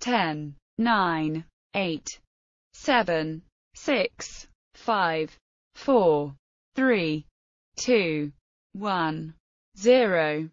10, 9, 8, 7, 6, 5, 4, 3, 2, 1, 0.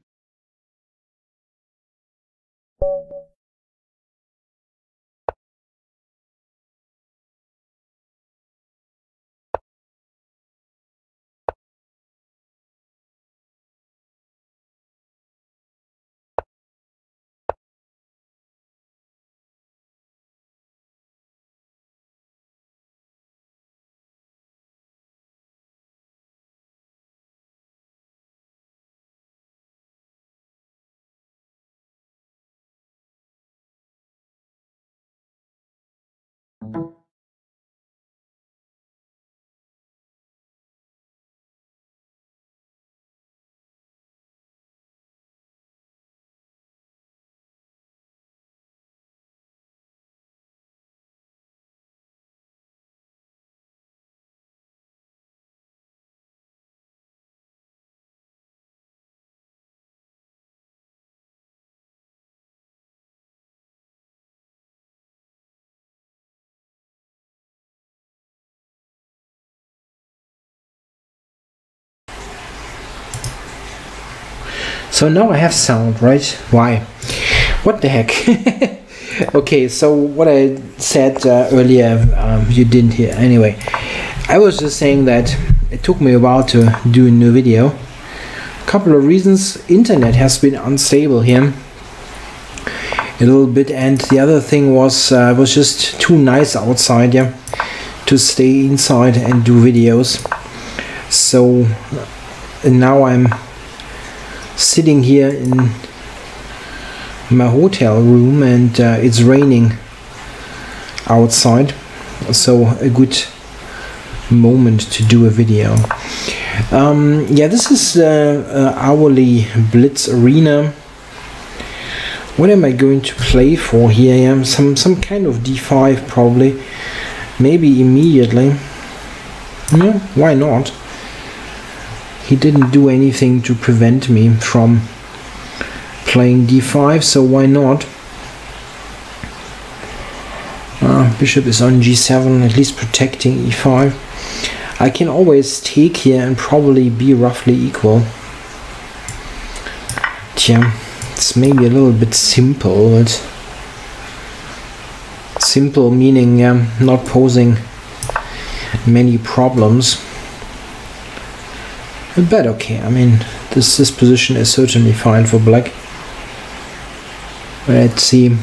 So now I have sound, right? Why? What the heck? Okay, so what I said earlier, you didn't hear. Anyway, I was just saying that it took me a while to do a new video. A couple of reasons. Internet has been unstable here a little bit, and the other thing was just too nice outside, yeah, to stay inside and do videos. So now I'm sitting here in my hotel room, and it's raining outside, so a good moment to do a video. Yeah, this is hourly Blitz arena. What am I going to play for here? Yeah, some kind of d5 probably, maybe immediately. Yeah, why not? He didn't do anything to prevent me from playing d5, so why not? Bishop is on g7, at least protecting e5. I can always take here and probably be roughly equal. Tja, it's maybe a little bit simple, but simple meaning not posing many problems. But okay, I mean, this position is certainly fine for black. Let's see.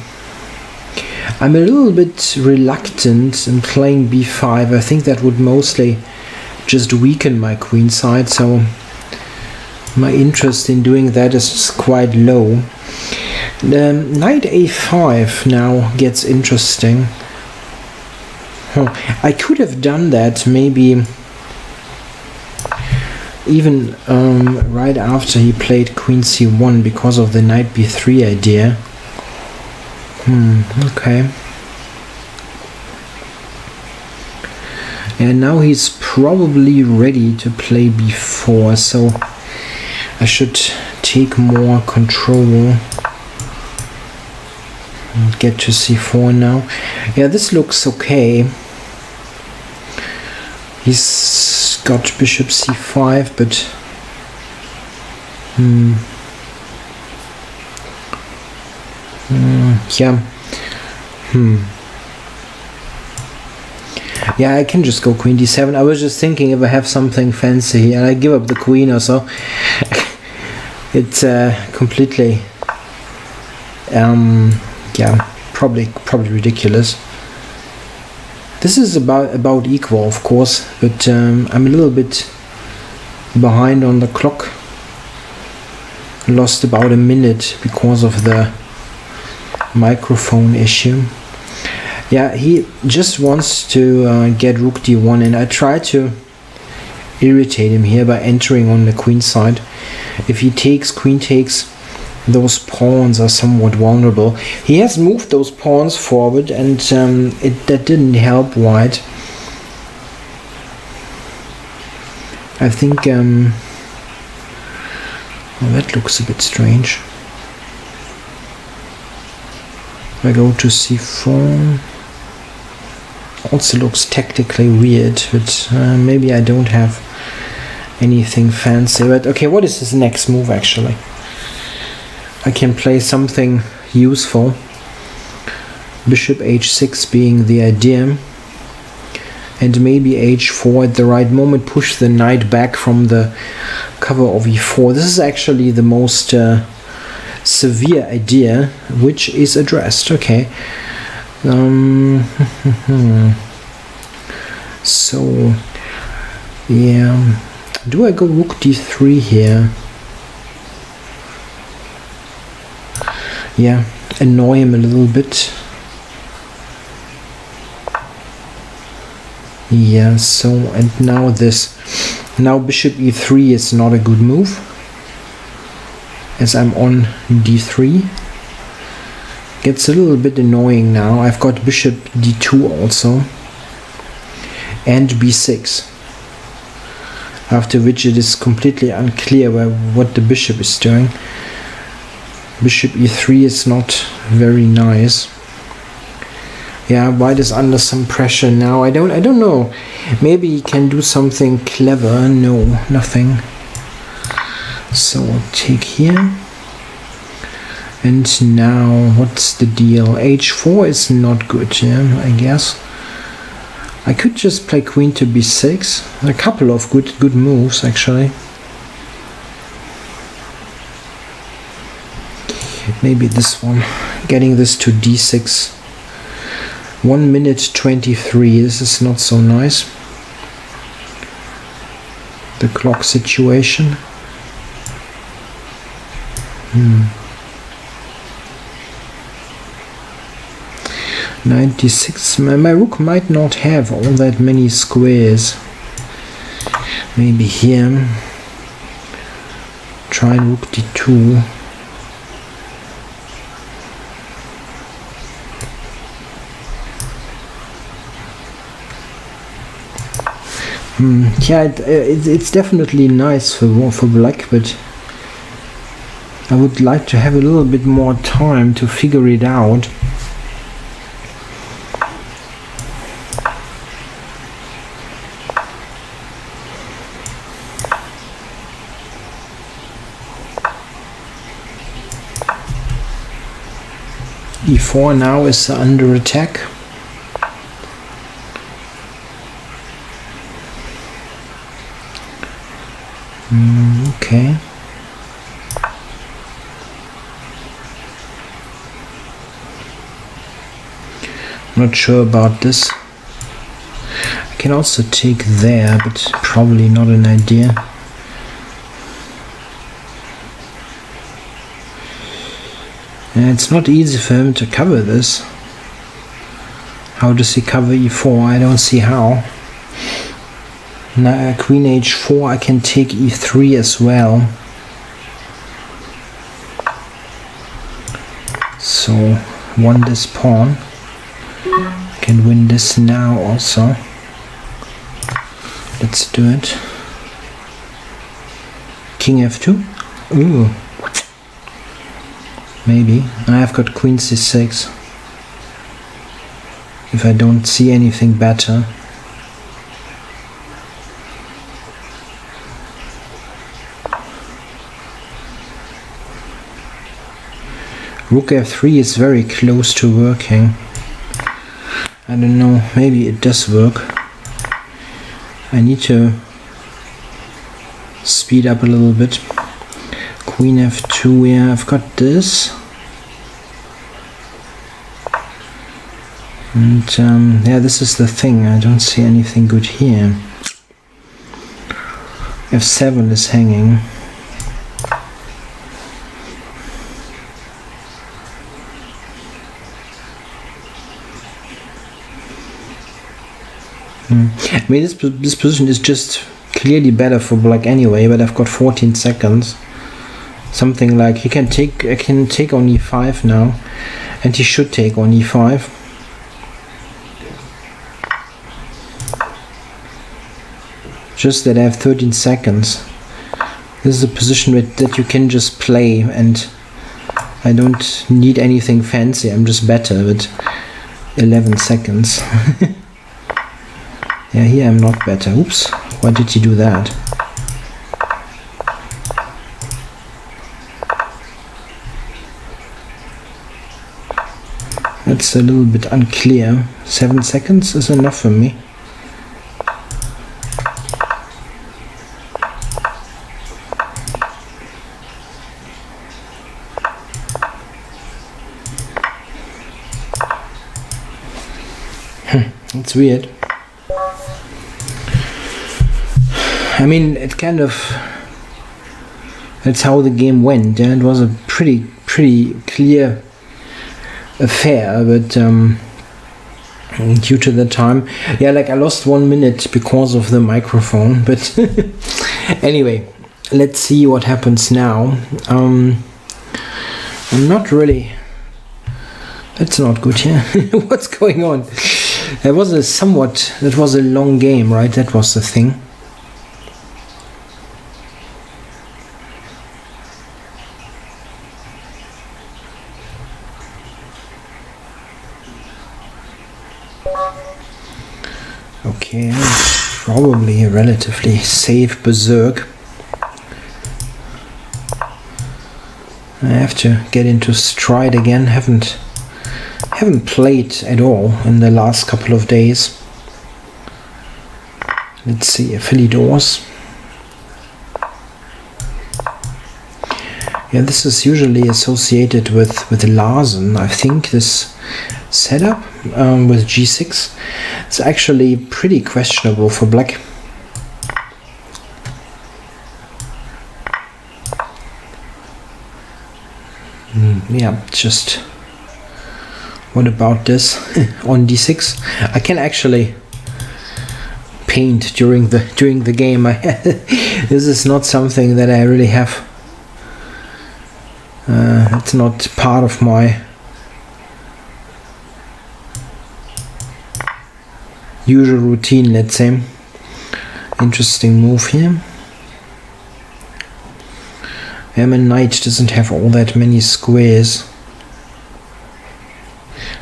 I'm a little bit reluctant in playing b5. I think that would mostly just weaken my queen side, so my interest in doing that is quite low. The knight a5 now gets interesting. I could have done that maybe even right after he played queen c1 because of the knight b3 idea. Okay. And now he's probably ready to play b4, so I should take more control and get to c4 now. Yeah, this looks okay. He's got bishop c5, but yeah. Yeah, I can just go queen d7. I was just thinking if I have something fancy and I give up the queen or so. It's completely yeah, probably ridiculous. This is about equal, of course, but I'm a little bit behind on the clock. Lost about a minute because of the microphone issue. Yeah, he just wants to get rook d1, and I try to irritate him here by entering on the queen side. If he takes, queen takes, those pawns are somewhat vulnerable. He has moved those pawns forward, and that didn't help white. I think well, that looks a bit strange. If I go to c4, also looks tactically weird, but maybe I don't have anything fancy. But okay, what is this next move actually? I can play something useful. Bishop h6 being the idea. And maybe h4 at the right moment, push the knight back from the cover of e4. This is actually the most severe idea, which is addressed. Okay. So, yeah. Do I go rook d3 here? Yeah, annoy him a little bit. Yeah, so, and now this. Now bishop e3 is not a good move, as I'm on d3. Gets a little bit annoying now. I've got bishop d2 also, and b6. After which it is completely unclear what the bishop is doing. Bishop e3 is not very nice. Yeah, white is under some pressure now. I don't know. Maybe he can do something clever. No, nothing. So I'll take here. And now, what's the deal? h4 is not good, yeah, I guess. I could just play queen to b6. A couple of good moves, actually. Maybe this one. Getting this to d6. 1 minute 23. This is not so nice. The clock situation. 96. My rook might not have all that many squares. Maybe here. Try rook d2. Yeah, it's definitely nice for black, but I would like to have a little bit more time to figure it out. e4 now is under attack. Okay. Not sure about this. I can also take there, but probably not an idea. And it's not easy for him to cover this. How does he cover e4? I don't see how. Now queen h4, I can take e3 as well. So won this pawn. I can win this now also. Let's do it. King f2. Ooh. Maybe. I've got queen c6. If I don't see anything better. Rook f3 is very close to working. I don't know, maybe it does work. I need to speed up a little bit. Queen f2, yeah, I've got this. And yeah, this is the thing, I don't see anything good here. f7 is hanging. I mean, this position is just clearly better for black anyway, but I've got 14 seconds. Something like I can take on e5 now, and he should take on e5. Just that I have 13 seconds. This is a position that you can just play, and I don't need anything fancy, I'm just better with 11 seconds. Yeah, here I'm not better. Oops, why did he do that? That's a little bit unclear. 7 seconds is enough for me. It's weird. I mean, it kind of, that's how the game went. Yeah? It was a pretty clear affair, but due to the time, yeah, like I lost 1 minute because of the microphone. But anyway, let's see what happens now. I'm not really. That's not good here. Yeah? What's going on? That was a long game, right? That was the thing. Okay, probably a relatively safe berserk. I have to get into stride again. Haven't played at all in the last couple of days. Let's see, Philidors. Yeah, this is usually associated with Larsen. I think this setup with G6 is actually pretty questionable for black. Yeah, just what about this on D6? I can actually paint during the game. This is not something that I really have. It's not part of my usual routine, let's say. Interesting move here. Airman Knight doesn't have all that many squares.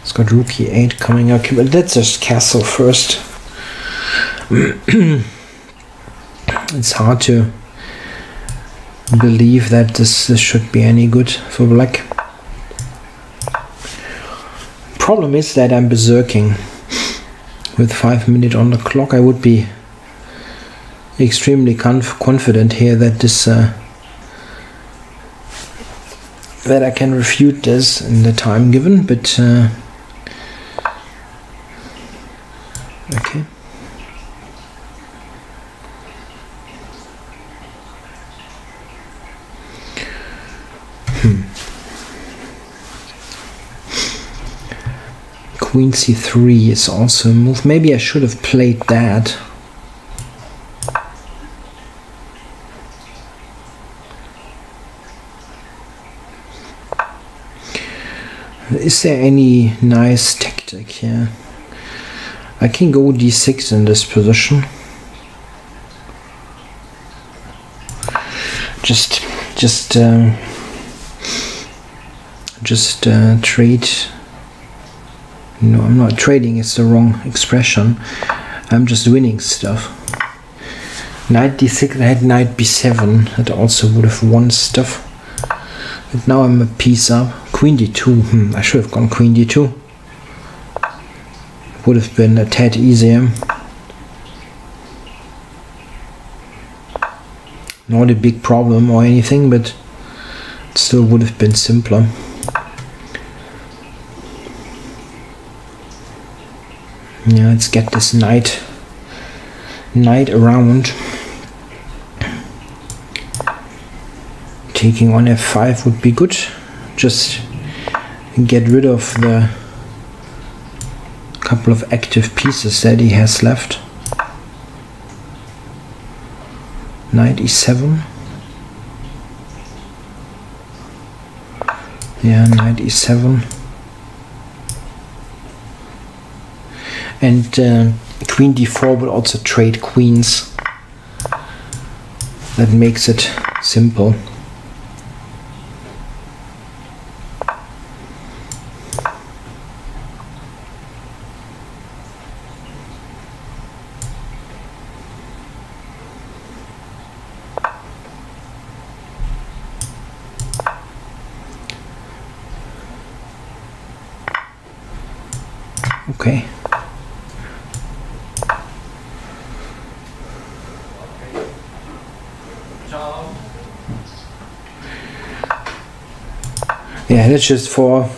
It's got Rook E8 coming up, but let's just castle first. It's hard to believe that this should be any good for black. Problem is that I'm berserking. With 5 minutes on the clock, I would be extremely confident here that this that I can refute this in the time given, but okay. Queen C3 is also a move. Maybe I should have played that. Is there any nice tactic here? I can go D6 in this position. Just trade. No, I'm not trading, it's the wrong expression. I'm just winning stuff. Knight D6, I had Knight B7, that also would have won stuff. But now I'm a piece up. Queen D2, I should have gone Queen D2. Would have been a tad easier. Not a big problem or anything, but it still would have been simpler. Yeah, let's get this knight around. Taking on F5 would be good. Just get rid of the couple of active pieces that he has left. Knight E7. Yeah, Knight E7. And Queen D4 will also trade queens. That makes it simple. Okay. Yeah, that's just for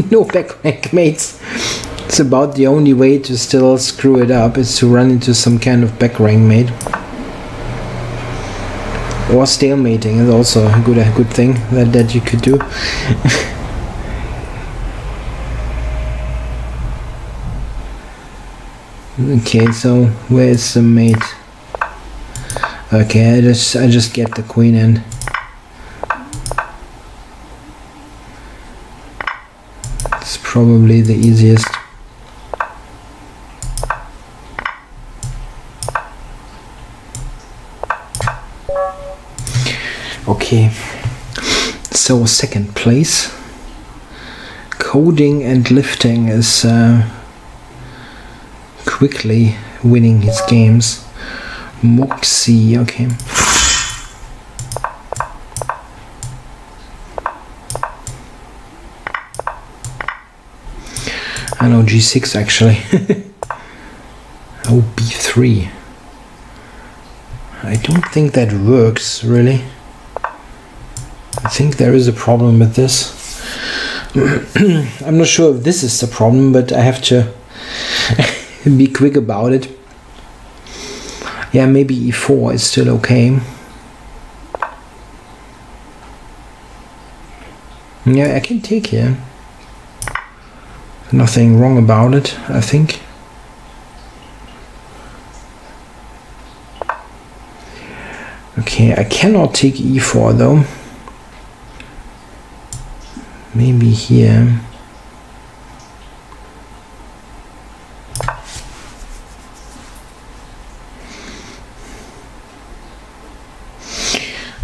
no back rank mates. It's about the only way to still screw it up is to run into some kind of back rank mate. Or stalemating is also a good thing that you could do. Okay, so where is the mate? Okay, I just get the queen in. It's probably the easiest. Okay, so second place. Coding and lifting is quickly winning his games. Moxie, okay. I know G6 actually. Oh, B3. I don't think that works really. I think there is a problem with this. I'm not sure if this is the problem, but I have to be quick about it. Yeah, maybe E4 is still okay. Yeah, I can take here. Nothing wrong about it, I think. Okay, I cannot take E4 though. Maybe here.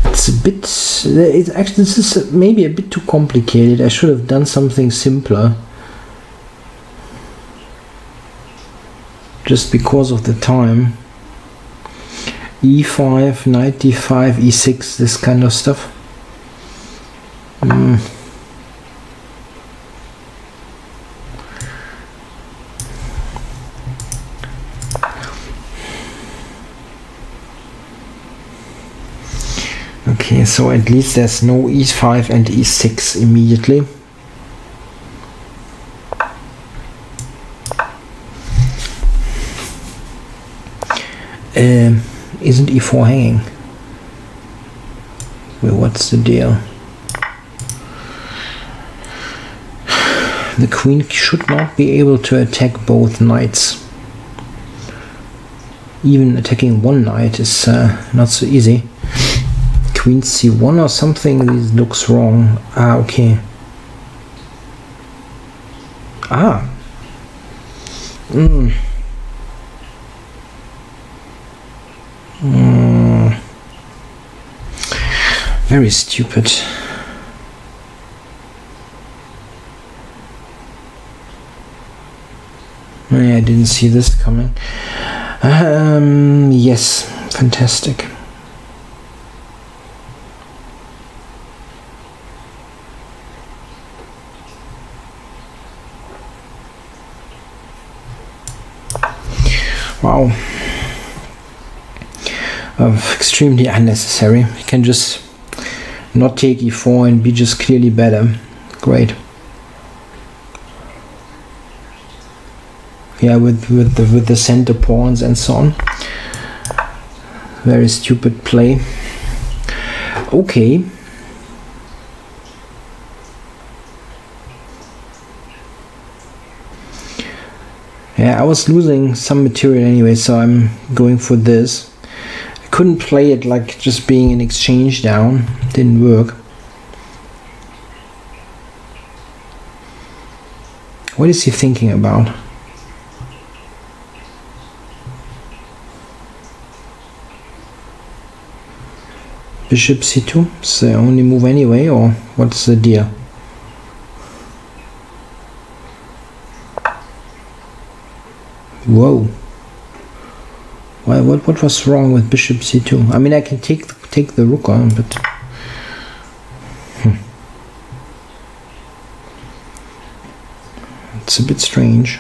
It's a bit, it's actually, this is maybe a bit too complicated. I should have done something simpler. Just because of the time. E5, knight d5, e6, this kind of stuff. Okay, so at least there's no e5 and e6 immediately. Isn't e4 hanging? Well, what's the deal? The queen should not be able to attack both knights. Even attacking one knight is not so easy. Queen c1 or something, this looks wrong. Ah, okay. Ah. Very stupid. I didn't see this coming. Yes, fantastic. Wow. Extremely unnecessary. You can just not take e4 and be just clearly better. Great. Yeah, with the center pawns and so on. Very stupid play. Okay. Yeah, I was losing some material anyway, so I'm going for this. I couldn't play it like just being an exchange down. Didn't work. What is he thinking about? Bishop c2? It's the only move anyway, or what's the deal? Whoa. Why? What was wrong with bishop c2? I mean, I can take the rook on, but It's a bit strange.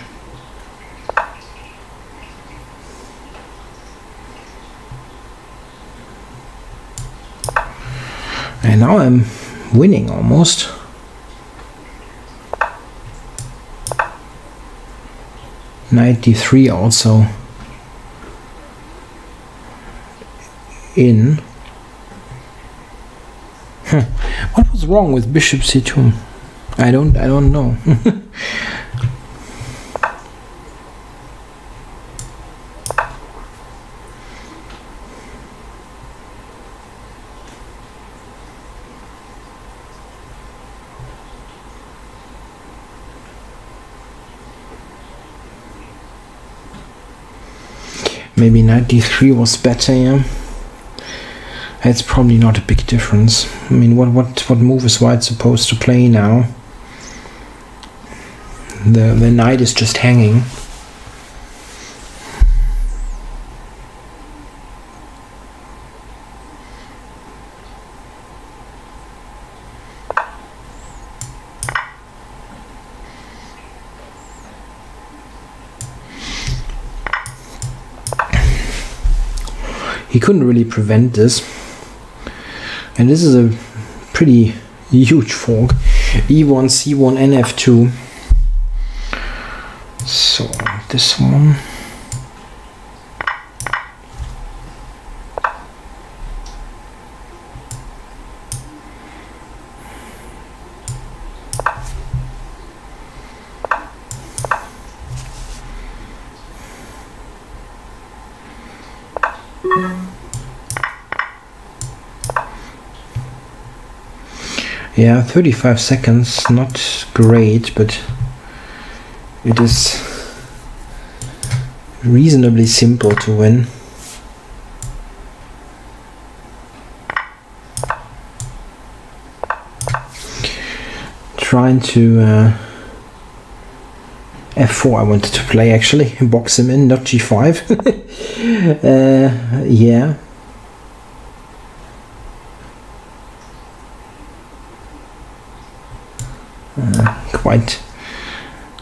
And now I'm winning almost. '93 also in. What was wrong with bishop c2? I don't know. Maybe 93 was better, yeah. It's probably not a big difference. I mean, what move is white supposed to play now? The knight is just hanging. He couldn't really prevent this. And this is a pretty huge fork. E1, C1, and F2. So this one. Yeah, 35 seconds, not great, but it is reasonably simple to win. Trying to F4 I wanted to play actually, box him in, not G5. Yeah.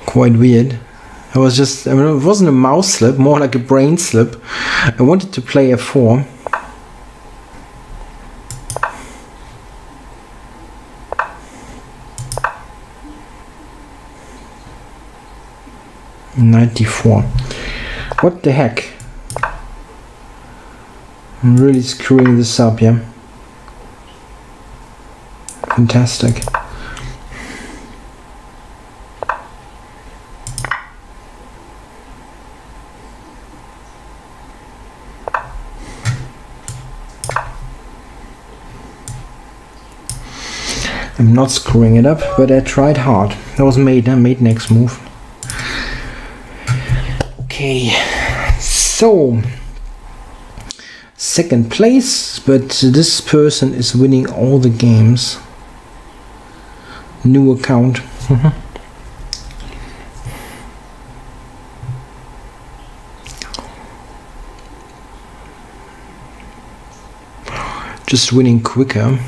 Quite weird. I mean, it wasn't a mouse slip, more like a brain slip. I wanted to play F4. '94. What the heck? I'm really screwing this up, yeah. Fantastic. I'm not screwing it up, but I tried hard. That was mate next move. Okay, so second place, but this person is winning all the games. New account. Just winning quicker.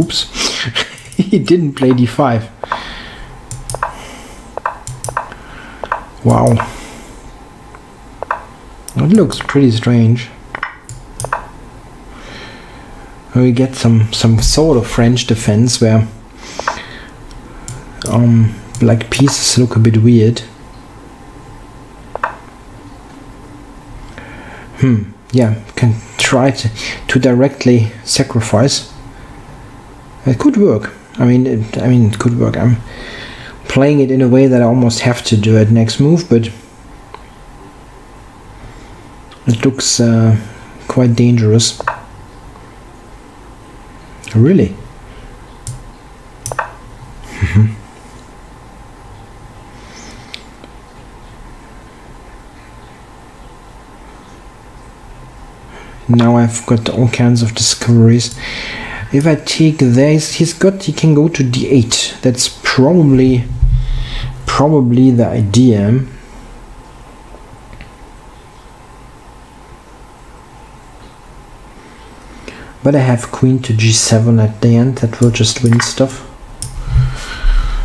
Oops, he didn't play D5. Wow. It looks pretty strange. We get some sort of French defense where like pieces look a bit weird. Yeah, can try to directly sacrifice. It could work. I mean, it could work. I'm playing it in a way that I almost have to do it next move, but it looks quite dangerous. Really? Now I've got all kinds of discoveries. If I take this, he can go to D8. That's probably the idea. But I have queen to g7 at the end. That will just win stuff.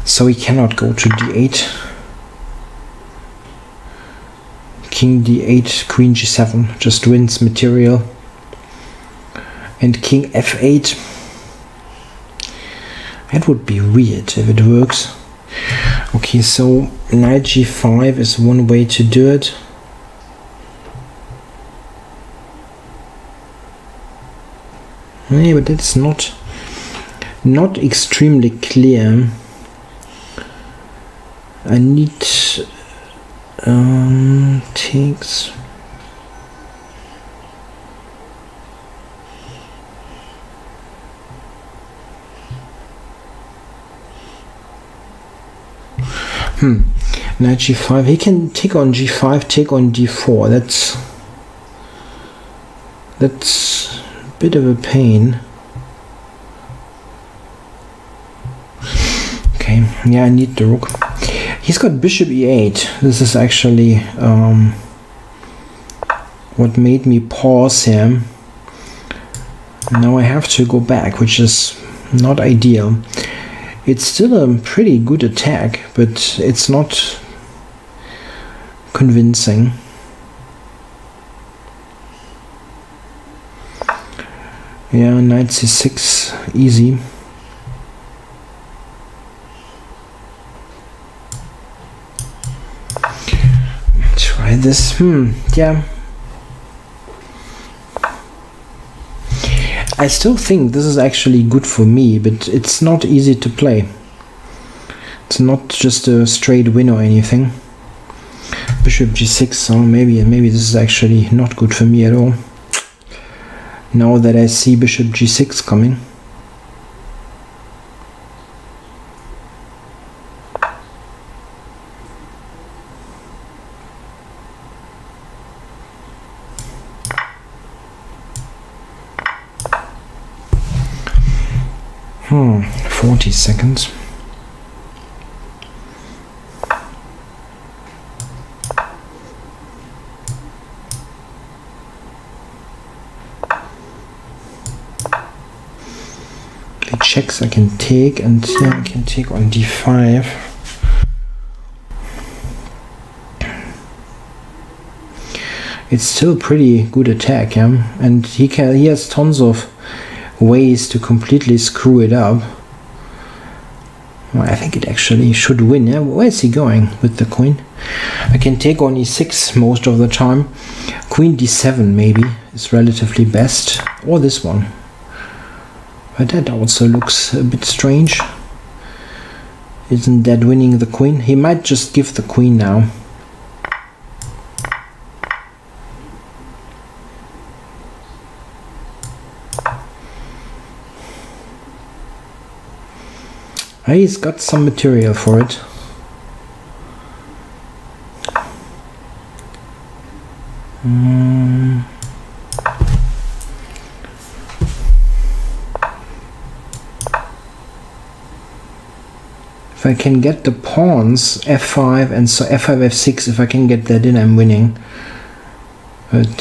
So he cannot go to d8. King d8, queen g7 just wins material. And king f8. That would be weird if it works. Okay, so knight g5 is one way to do it. Yeah, but that's not extremely clear. I need takes. Knight g5. He can take on g5, take on d4. That's a bit of a pain. Okay, yeah, I need the rook. He's got bishop e8. This is actually what made me pause here. Now I have to go back, which is not ideal. It's still a pretty good attack, but it's not convincing. Yeah, knight c6, easy. Try this. Yeah. I still think this is actually good for me, but it's not easy to play. It's not just a straight win or anything. Bishop g6, so maybe this is actually not good for me at all. Now that I see bishop g6 coming. Hmm, 40 seconds. The checks I can take, and yeah, I can take on d5. It's still pretty good attack, yeah? And he has tons of ways to completely screw it up. Well, I think it actually should win. Yeah? Where is he going with the queen? I can take on e6 most of the time. Queen d7 maybe is relatively best, or this one. But that also looks a bit strange. Isn't that winning the queen? He might just give the queen now. He's got some material for it. If I can get the pawns, f5 and so f5, f6, if I can get that in, I'm winning. But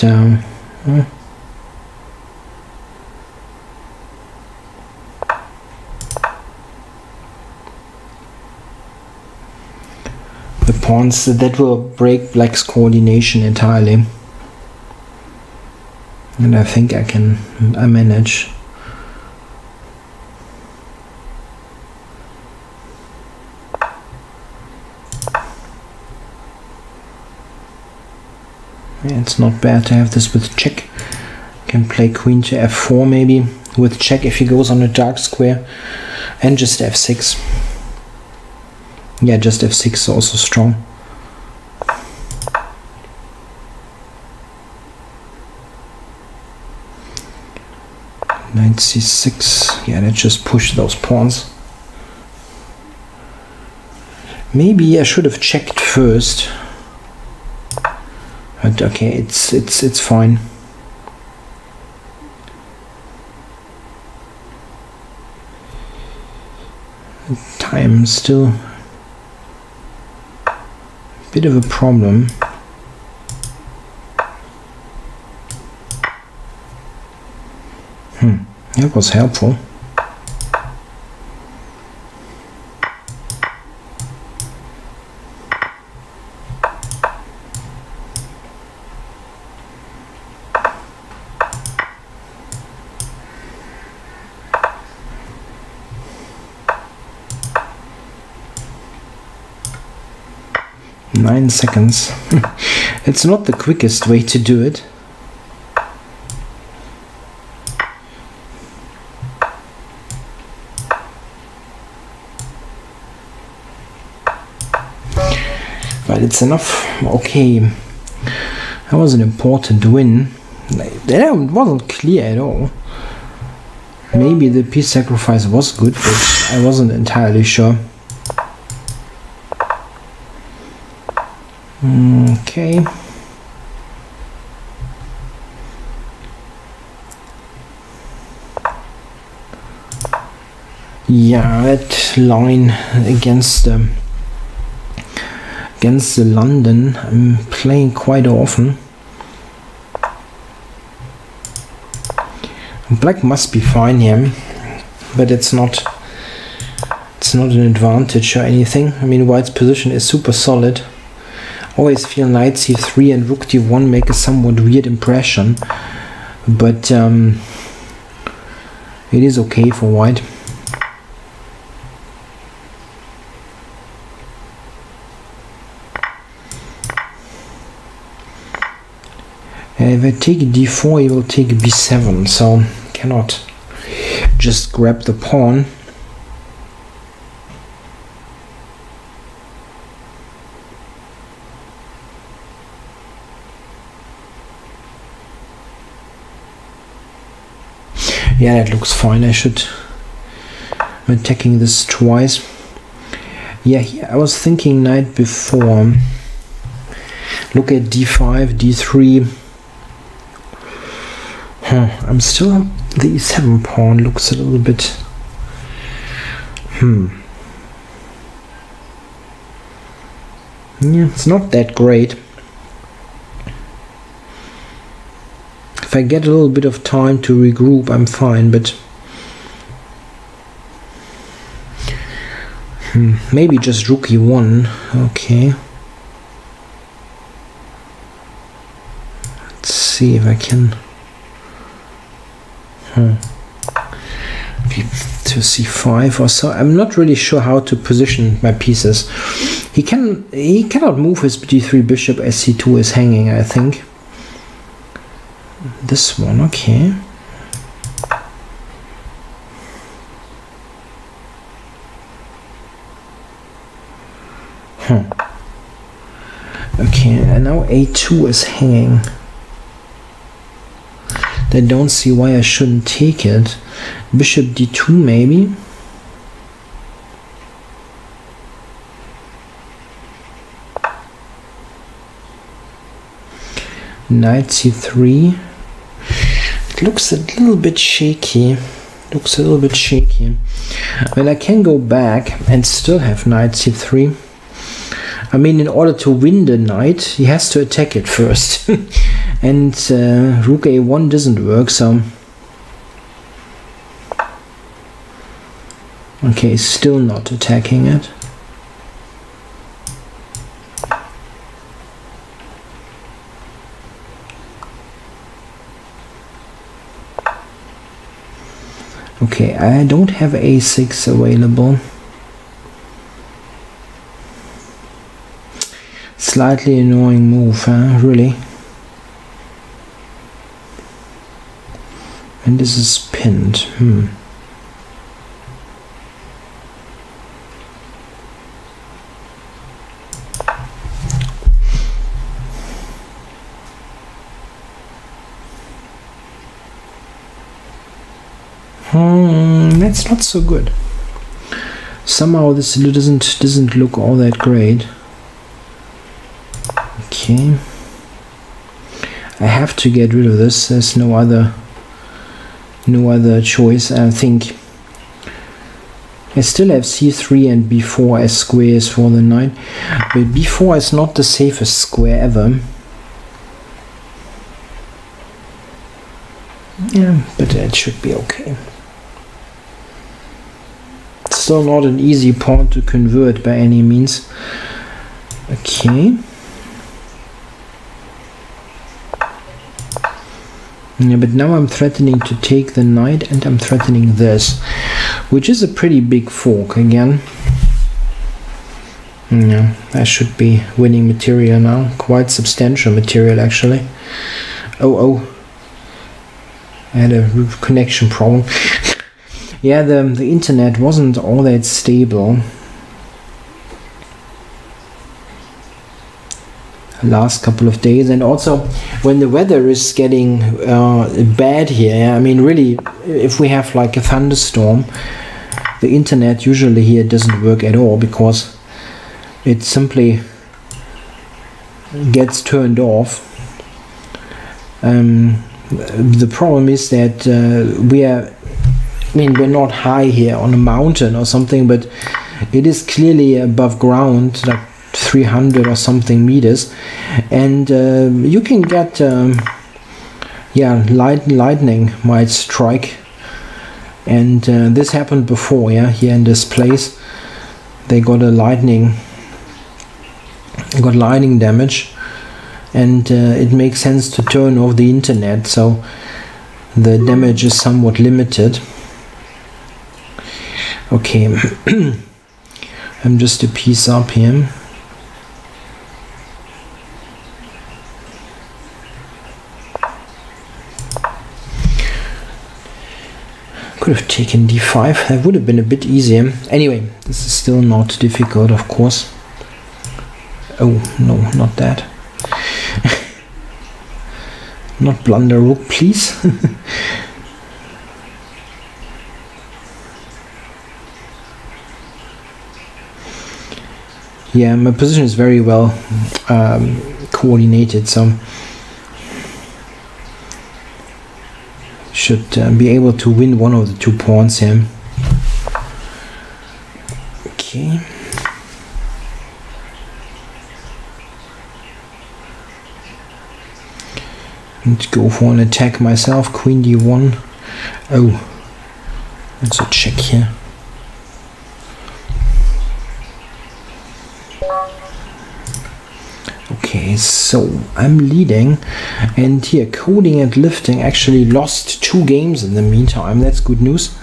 the pawns, that will break black's coordination entirely. And I think I manage. Yeah, it's not bad to have this with check. Can play queen to f4 maybe with check if he goes on a dark square, and just f6. Yeah, just f6 is also strong. Knight c6. Yeah, let's just push those pawns. Maybe I should have checked first. But okay, it's fine. Time still bit of a problem. That was helpful. Nine seconds. It's not the quickest way to do it. But it's enough. Okay, that was an important win. That wasn't clear at all. Maybe the piece sacrifice was good, but I wasn't entirely sure. Okay. Yeah, that line against the London I'm playing quite often. Black must be fine here, but it's not an advantage or anything. I mean, white's position is super solid. Always feel knight c3 and rook d1 make a somewhat weird impression, but it is okay for white. If I take d4, he will take b7, so cannot just grab the pawn. Yeah, that looks fine. I should. I'm attacking this twice. Yeah, here I was thinking knight before. Look at d5, d3. I'm still. The e7 pawn looks a little bit. Yeah, it's not that great. If I get a little bit of time to regroup, I'm fine, but maybe just rook e1. Okay. Let's see if I can. To c5 or so. I'm not really sure how to position my pieces. He cannot move his d3 bishop as c2 is hanging, I think. This one, okay. Okay, and now a2 is hanging. I don't see why I shouldn't take it. Bishop d2 maybe. Knight c3. It looks a little bit shaky. Well, I can go back and still have knight c3. I mean, in order to win the knight, he has to attack it first. And rook a1 doesn't work, so... Okay, still not attacking it. Okay, I don't have a6 available. Slightly annoying move, huh? Really? And this is pinned. That's not so good. Somehow this doesn't look all that great. Okay. I have to get rid of this. There's no other choice. I think I still have c3 and b4 as squares for the knight, but b4 is not the safest square ever. Yeah, but it should be okay. It's still not an easy pawn to convert by any means. Okay. Yeah, but now I'm threatening to take the knight, and I'm threatening this, which is a pretty big fork again. Yeah, I should be winning material now. Quite substantial material, actually. Oh. I had a connection problem. Yeah, the internet wasn't all that stable last couple of days, and also when the weather is getting bad here. I mean, really, if we have like a thunderstorm, the internet usually here doesn't work at all, because it simply gets turned off. The problem is that we're not high here on a mountain or something, but it is clearly above ground, like 300 or something meters, and you can get lightning might strike, and this happened before. Yeah, here in this place they got lightning damage, and it makes sense to turn off the internet, so the damage is somewhat limited. Okay. I'm just a piece up here. Could have taken d5, that would have been a bit easier. Anyway, this is still not difficult, of course. Oh no, not that. Not blunder rook, please. Yeah, my position is very well coordinated, so should be able to win one of the 2 pawns here. Okay. And go for an attack myself. Queen d1. Oh, that's a check here. Okay, so I'm leading, and here coding and lifting actually lost 2 games in the meantime. That's good news.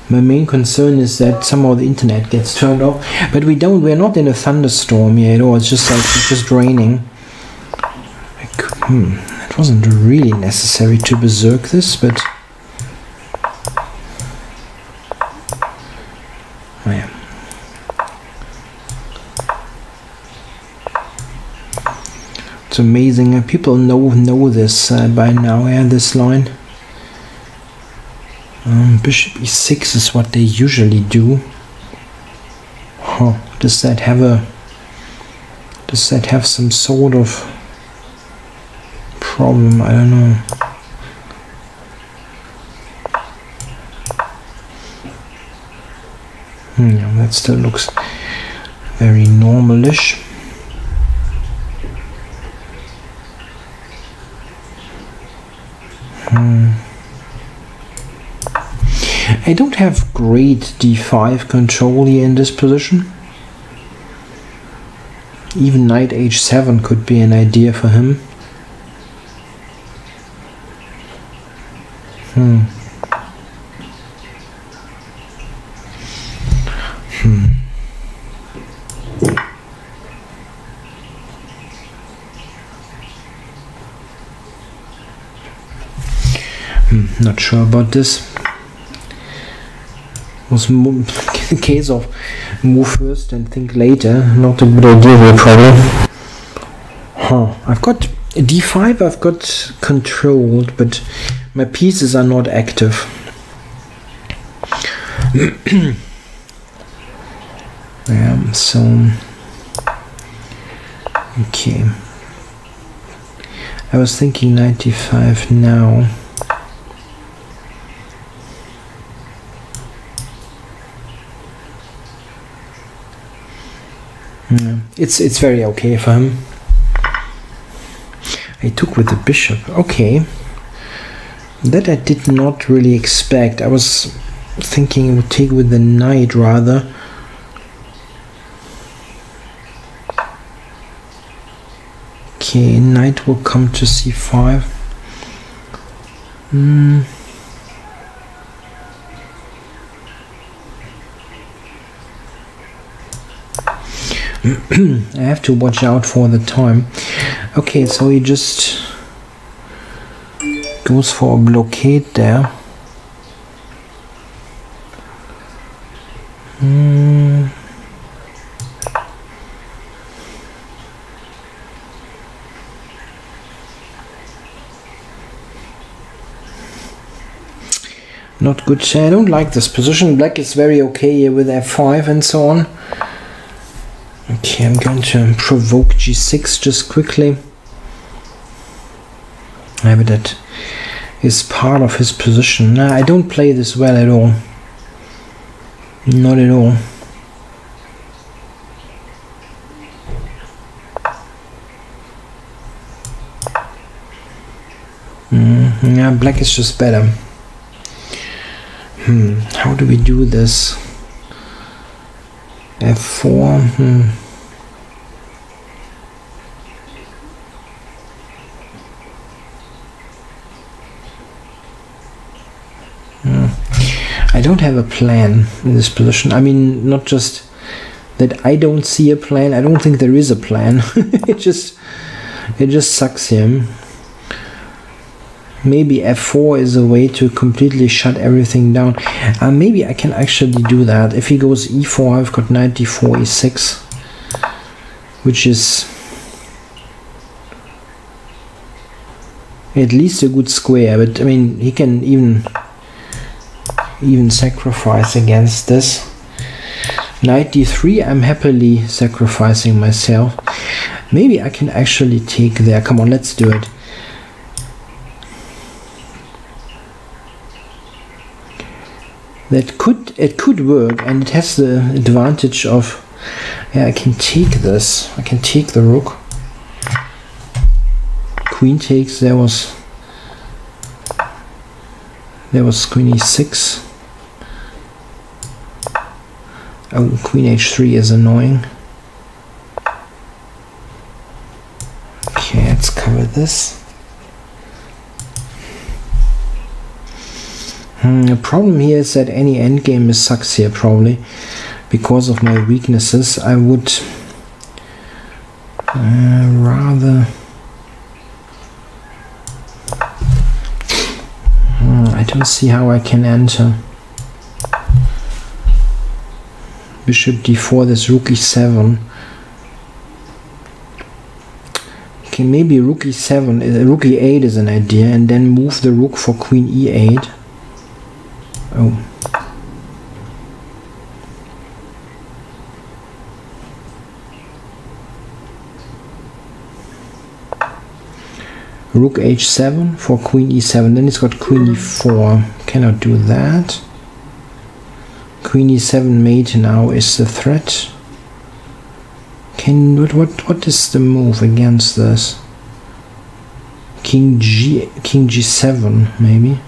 My main concern is that somehow the internet gets turned off, but we're not in a thunderstorm here at all. It's just like it's just raining. It wasn't really necessary to berserk this, but oh yeah. It's amazing. People know this by now. Yeah, this line. Bishop e6 is what they usually do. Huh. Does that have some sort of problem? I don't know. Yeah, that still looks very normalish. I don't have great d5 control here in this position. Even knight h7 could be an idea for him. Not sure about this. Was a case of move first and think later. Not a good idea here, probably. I've got d5, I've got controlled, but my pieces are not active. So okay. I was thinking 95 now. It's very okay for him. He took with the bishop. Okay. That I did not really expect. I was thinking he would take with the knight rather. Okay, knight will come to c5. I have to watch out for the time. Okay, so he just goes for a blockade there. Not good. I don't like this position. Black is very okay here with f5 and so on. Okay, I'm going to provoke g6 just quickly. Maybe that is part of his position. Nah, I don't play this well at all. Not at all. Yeah, black is just better. How do we do this? f4. I don't have a plan in this position. I mean, not just that I don't see a plan. I don't think there is a plan. it just sucks him. Maybe f4 is a way to completely shut everything down. Maybe I can actually do that. If he goes e4, I've got knight d4, e6, which is at least a good square. But I mean, he can even sacrifice against this. Knight d3, I'm happily sacrificing myself. Maybe I can actually take there. Come on, let's do it. It could work, and it has the advantage of, yeah, I can take this. I can take the rook. Queen takes. There was queen e6. Oh, queen h3 is annoying. Okay, let's cover this. The problem here is that any endgame sucks here, probably because of my weaknesses. I would rather I don't see how I can enter. Bishop d4, this rook e7. Okay, maybe rook e7, rook e8 is an idea, and then move the rook for queen e8. Oh. Rook h7 for queen e7. Then it's got queen e4. Cannot do that. Queen e7 mate now is the threat. What is the move against this? King g7 maybe.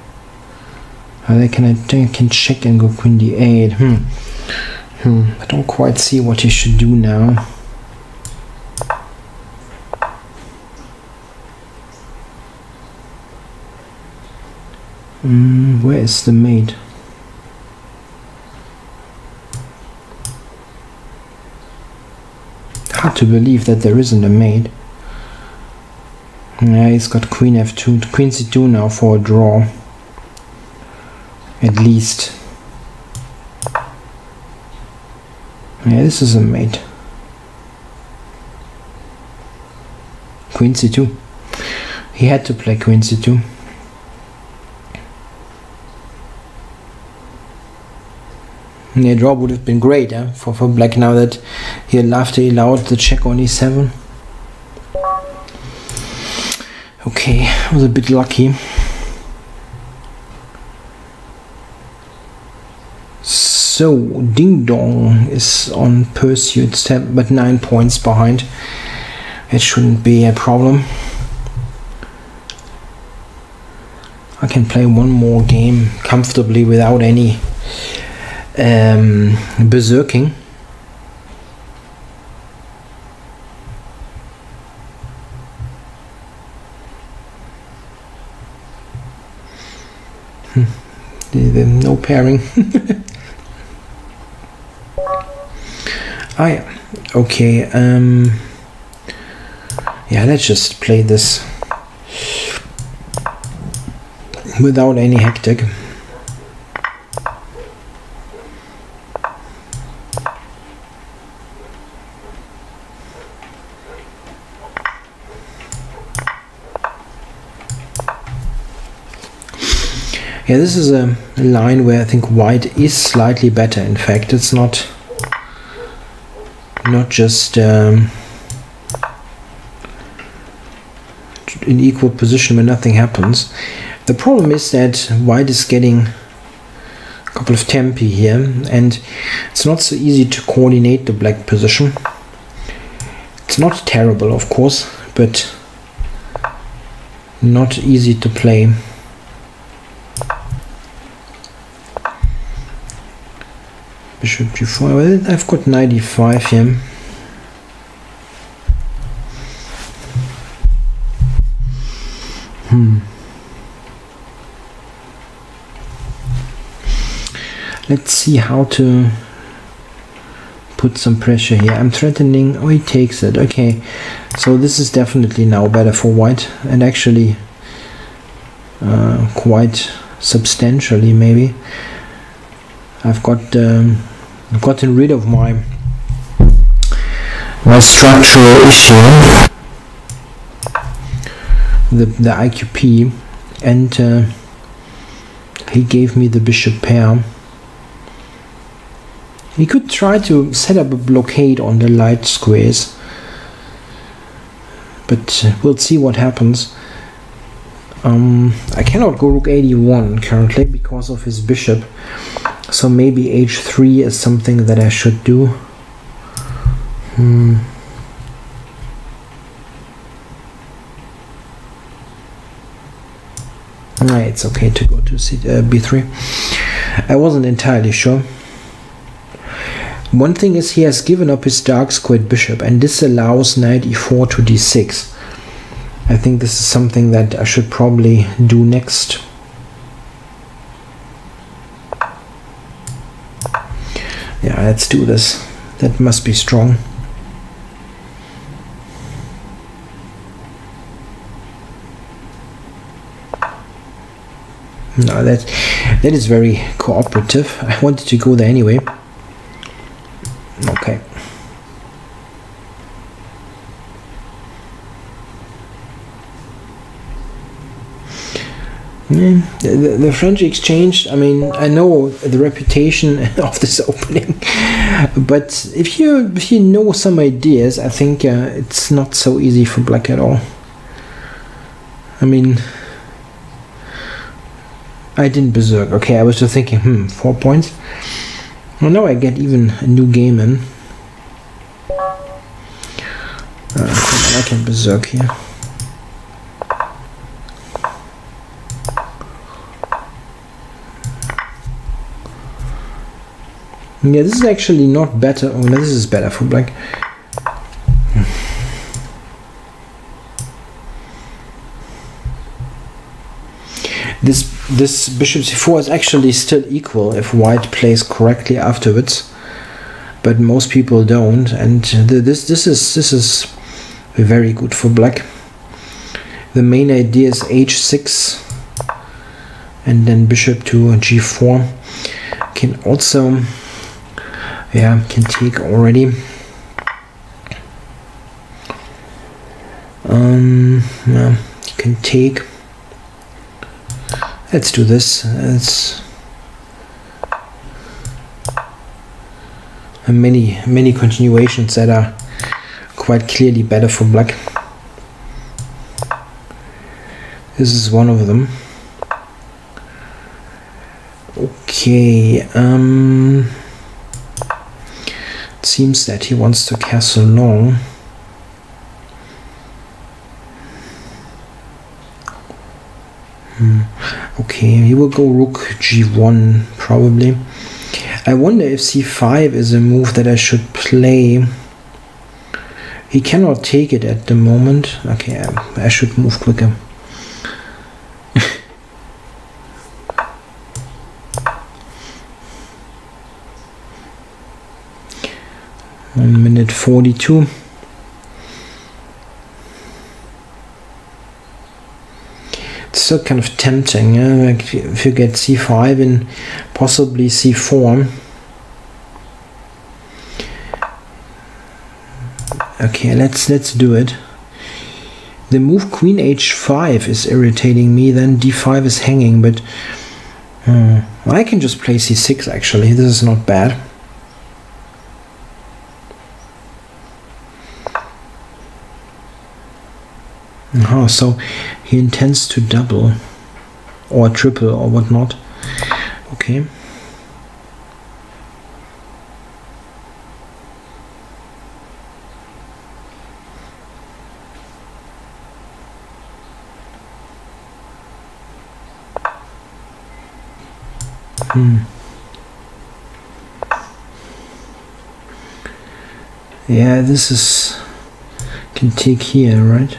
I can check and go queen d8. I don't quite see what he should do now. Where is the mate? Hard to believe that there isn't a mate. Yeah, he's got queen f2, queen c2 now for a draw. At least. Yeah, this is a mate. Queen c2. He had to play queen c2. Yeah, draw would have been great for black now that he allowed the check on e7. Okay, I was a bit lucky. So, Ding Dong is on pursuit, but 9 points behind. It shouldn't be a problem. I can play one more game comfortably without any berserking. No pairing. Okay. Yeah, let's just play this without any hectic. Yeah, this is a line where I think white is slightly better. In fact, it's not just in equal position when nothing happens. The problem is that white is getting a couple of tempi here, and it's not so easy to coordinate the black position. It's not terrible, of course, but not easy to play. Bishop g4. Well, I've got knight e5 here. Let's see how to put some pressure here. I'm threatening. Oh, he takes it. Okay, so this is definitely now better for white, and actually quite substantially maybe. I've gotten rid of my structural issue, the IQP, and he gave me the bishop pair. He could try to set up a blockade on the light squares, but we'll see what happens. I cannot go rook 81 currently because of his bishop, so maybe h3 is something that I should do. It's okay to go to b3. I wasn't entirely sure. One thing is he has given up his dark squared bishop, and this allows knight e4 to d6. I think this is something that I should probably do next. Yeah, let's do this. That must be strong. No, that is very cooperative. I wanted to go there anyway. Okay. The French exchange, I mean, I know the reputation of this opening, but if you know some ideas, I think it's not so easy for black at all. I mean, I didn't berserk. Okay, I was just thinking, 4 points. Well, now I get even a new game in. Come on, I can berserk here. Yeah, this is actually not better. Oh no, this is better for black. This bishop c4 is actually still equal if white plays correctly afterwards, but most people don't, and this is very good for black. The main idea is h6 and then bishop to g4. Can also, yeah, can take already. Yeah, you can take. Let's do this. It's many continuations that are quite clearly better for black. This is one of them. Okay. It seems that he wants to castle long. Okay, he will go rook g1 probably. I wonder if c5 is a move that I should play. He cannot take it at the moment. Okay, I should move quicker. 1 minute 42. It's still kind of tempting, yeah? Like if you get c5 and possibly c4. Okay, let's do it. The move queen h5 is irritating me. Then d5 is hanging, but I can just play c6 actually. This is not bad. Oh, so he intends to double or triple or whatnot. Okay. Yeah, this is can take here, right?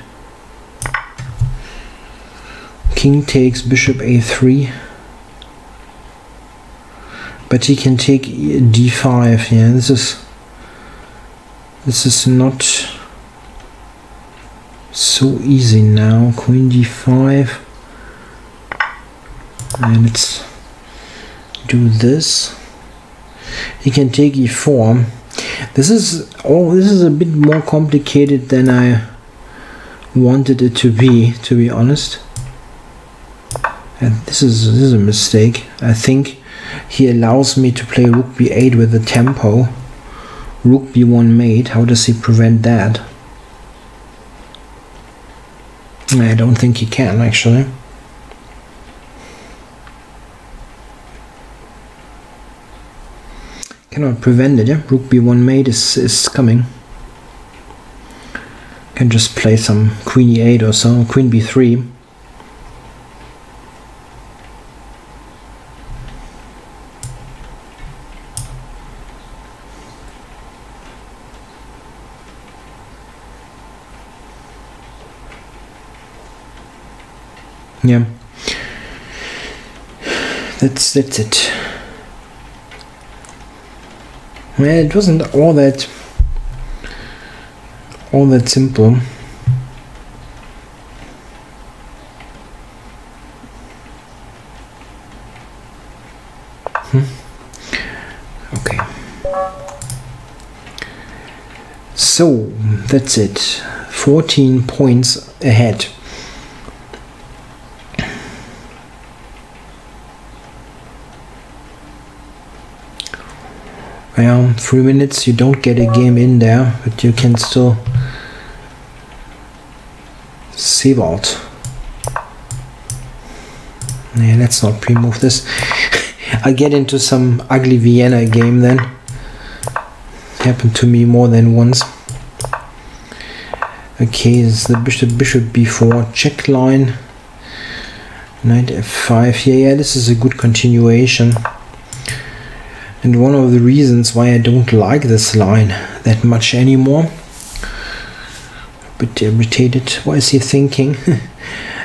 King takes bishop a3, but he can take d5. Yeah, this is not so easy now. Queen d5, and let's do this. He can take e4. This is a bit more complicated than I wanted it to be honest. And this is a mistake. I think he allows me to play rook b8 with the tempo. Rook b1 mate. How does he prevent that? I don't think he can actually. Cannot prevent it, yeah? Rook b1 mate is coming. Can just play some queen e8 or so, queen b3. Yeah, that's it. Well, it wasn't all that simple. Okay. So that's it. 14 points ahead. Yeah, 3 minutes, you don't get a game in there, but you can still save out. Yeah, let's not pre-move this. I'll get into some ugly Vienna game then. Happened to me more than once. Okay, this is the bishop b4 check line. Knight f5. Yeah, this is a good continuation. And one of the reasons why I don't like this line that much anymore. A bit irritated. What is he thinking?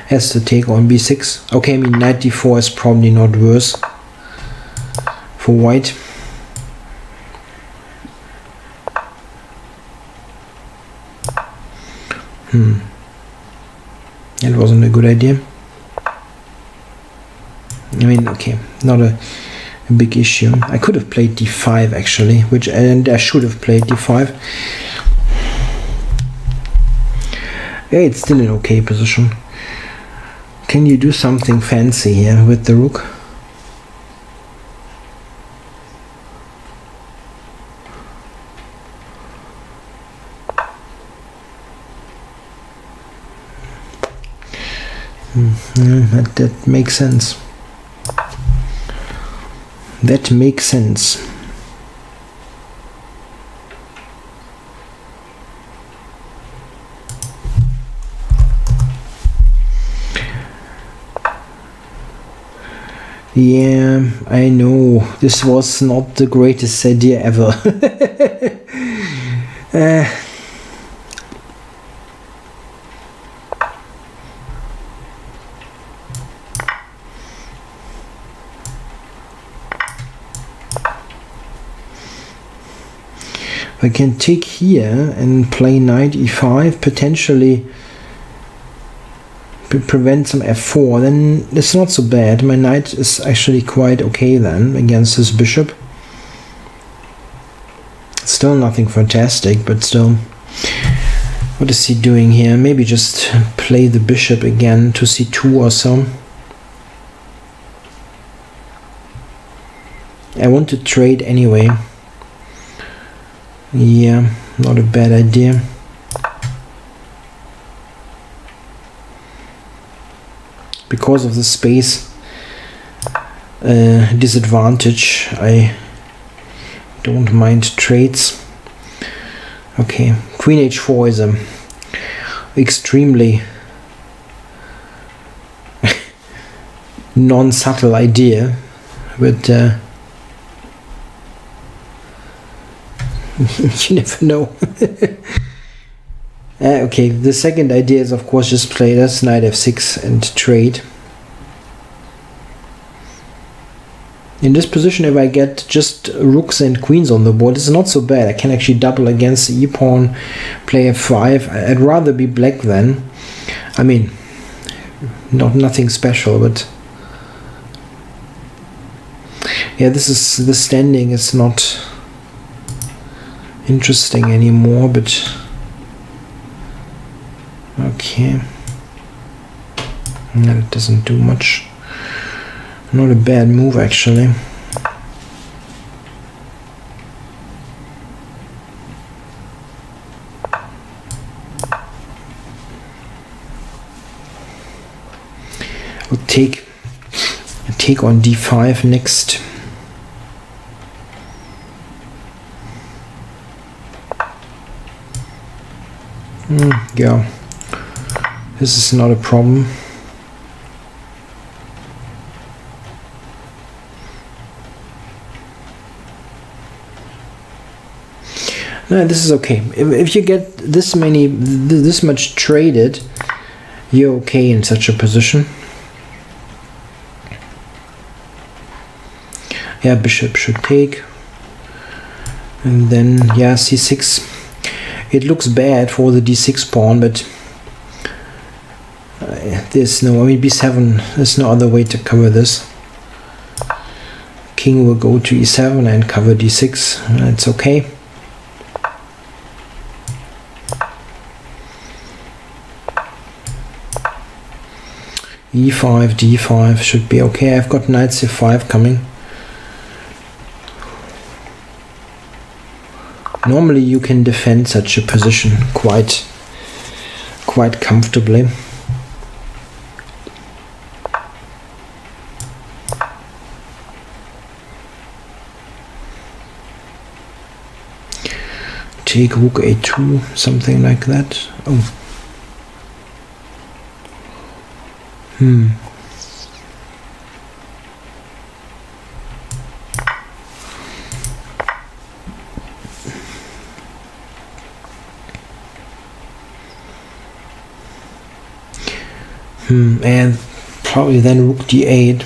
Has to take on b6. Okay, I mean knight d4 is probably not worse for white. That wasn't a good idea. I mean, okay, not a big issue. I could have played d5 actually, and I should have played d5. Yeah, it's still an okay position. Can you do something fancy here with the rook? That makes sense. That makes sense. Yeah, I know. This was not the greatest idea ever. I can take here and play knight e5, potentially prevent some f4, then it's not so bad. My knight is actually quite okay then against his bishop. Still nothing fantastic, but still. What is he doing here? Maybe just play the bishop again to c2 or so. I want to trade anyway. Yeah, not a bad idea. Because of the space disadvantage, I don't mind trades. Okay, queen h4 is a extremely non-subtle idea, but you never know. Okay, the second idea is of course just play this knight f6 and trade. In this position, if I get just rooks and queens on the board, it's not so bad. I can actually double against the e-pawn, play f5. I'd rather be black then. I mean, nothing special, but yeah, the standing is not interesting anymore, but okay, that doesn't do much. Not a bad move actually. I'll take on d5 next. Yeah, this is not a problem. No, this is okay. If you get this much traded, you're okay in such a position. Yeah, bishop should take, and then yeah, c6. It looks bad for the d6 pawn, but there's no, I mean, b7, there's no other way to cover this. King will go to e7 and cover d6, it's okay. e5, d5 should be okay. I've got knight c5 coming. Normally you can defend such a position quite comfortably. Take rook a2, something like that. Oh. And probably then rook d8.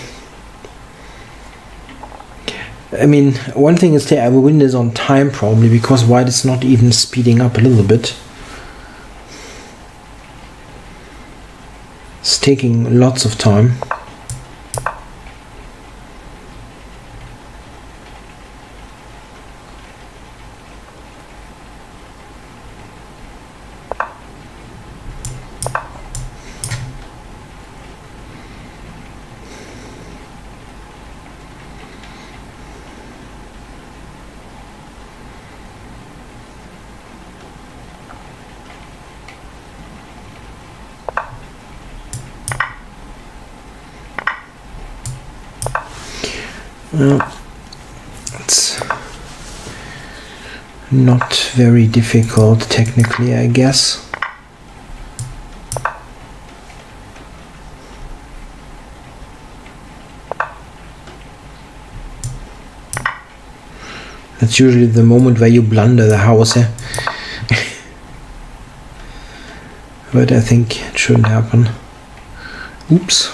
I mean, one thing is that I will win this on time probably, because white is not even speeding up a little bit. It's taking lots of time. It's not very difficult technically, I guess. That's usually the moment where you blunder the house, eh? But I think it shouldn't happen. Oops.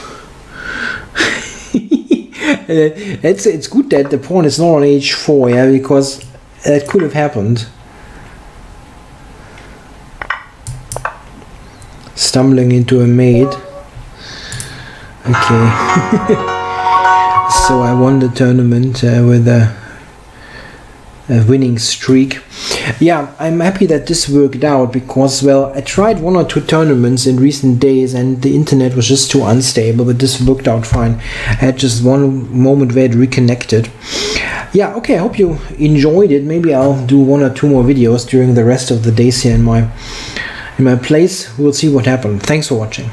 It's good that the pawn is not on h4, yeah, because that could have happened. Stumbling into a mate. Okay. So I won the tournament with a winning streak. Yeah, I'm happy that this worked out because, well, I tried 1 or 2 tournaments in recent days and the internet was just too unstable, but this worked out fine. I had just one moment where it reconnected. Yeah, okay, I hope you enjoyed it. Maybe I'll do 1 or 2 more videos during the rest of the days here in my place. We'll see what happens. Thanks for watching.